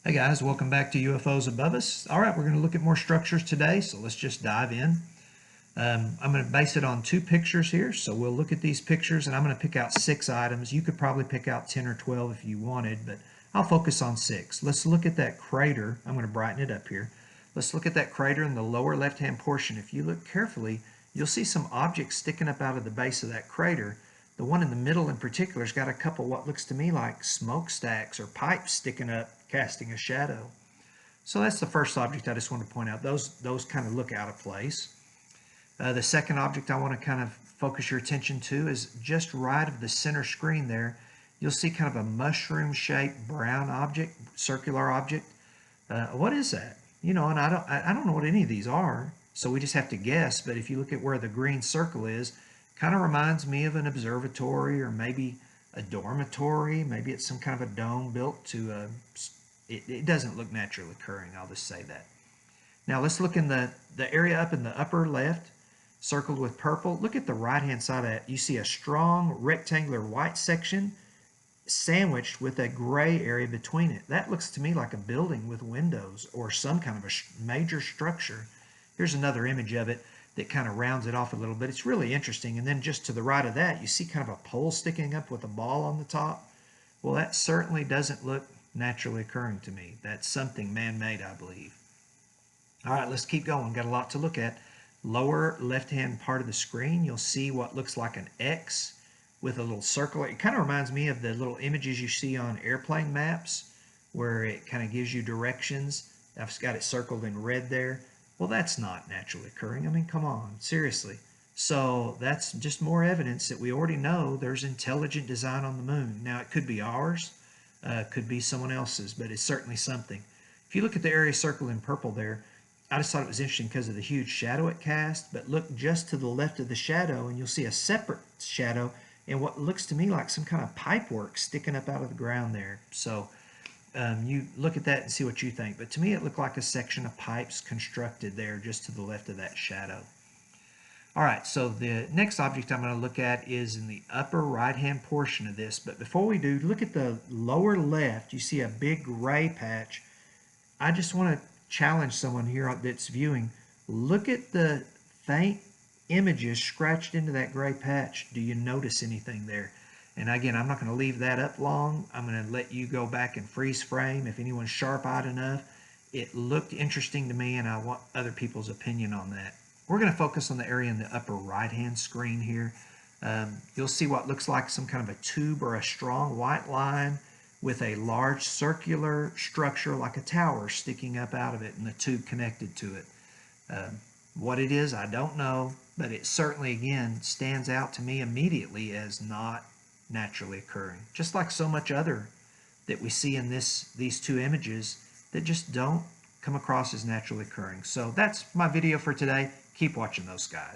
Hey guys, welcome back to UFOs Above Us. All right, we're going to look at more structures today, so let's just dive in. I'm going to base it on two pictures here, so we'll look at these pictures and I'm going to pick out 6 items. You could probably pick out 10 or 12 if you wanted, but I'll focus on 6. Let's look at that crater. I'm going to brighten it up here. Let's look at that crater in the lower left-hand portion. If you look carefully, you'll see some objects sticking up out of the base of that crater. The one in the middle in particular has got a couple what looks to me like smokestacks or pipes sticking up, casting a shadow. So that's the first object I just want to point out. Those kind of look out of place. The second object I want to kind of focus your attention to is just right of the center screen there. You'll see kind of a mushroom-shaped brown object, circular object. What is that? You know, and I don't know what any of these are, so we just have to guess. But if you look at where the green circle is, kind of reminds me of an observatory or maybe a dormitory. Maybe it's some kind of a dome built to it doesn't look naturally occurring, I'll just say that. Now let's look in the area up in the upper left, circled with purple. Look at the right-hand side of that. You see a strong rectangular white section sandwiched with a gray area between it. That looks to me like a building with windows or some kind of a major structure. Here's another image of it that kind of rounds it off a little bit. It's really interesting. And then just to the right of that, you see kind of a pole sticking up with a ball on the top. Well, that certainly doesn't look naturally occurring to me. That's something man-made, I believe. All right, let's keep going. Got a lot to look at. Lower left-hand part of the screen, you'll see what looks like an X with a little circle. It kind of reminds me of the little images you see on airplane maps where it kind of gives you directions. I've got it circled in red there. Well, that's not naturally occurring. I mean, come on, seriously. So that's just more evidence that we already know there's intelligent design on the moon. Now, it could be ours, could be someone else's, but it's certainly something. If you look at the area circled in purple there, I just thought it was interesting because of the huge shadow it cast, but look just to the left of the shadow and you'll see a separate shadow and what looks to me like some kind of pipework sticking up out of the ground there. So you look at that and see what you think. But to me, it looked like a section of pipes constructed there just to the left of that shadow. All right, so the next object I'm going to look at is in the upper right-hand portion of this. But before we do, look at the lower left. You see a big gray patch. I just want to challenge someone here that's viewing. Look at the faint images scratched into that gray patch. Do you notice anything there? And again, I'm not going to leave that up long. I'm going to let you go back and freeze frame if anyone's sharp-eyed enough. It looked interesting to me, and I want other people's opinion on that. We're going to focus on the area in the upper right-hand screen here. You'll see what looks like some kind of a tube or a strong white line with a large circular structure like a tower sticking up out of it and the tube connected to it. What it is, I don't know, but it certainly, again, stands out to me immediately as not naturally occurring. Just like so much other that we see in these two images that just don't come across as naturally occurring. So that's my video for today. Keep watching those guys.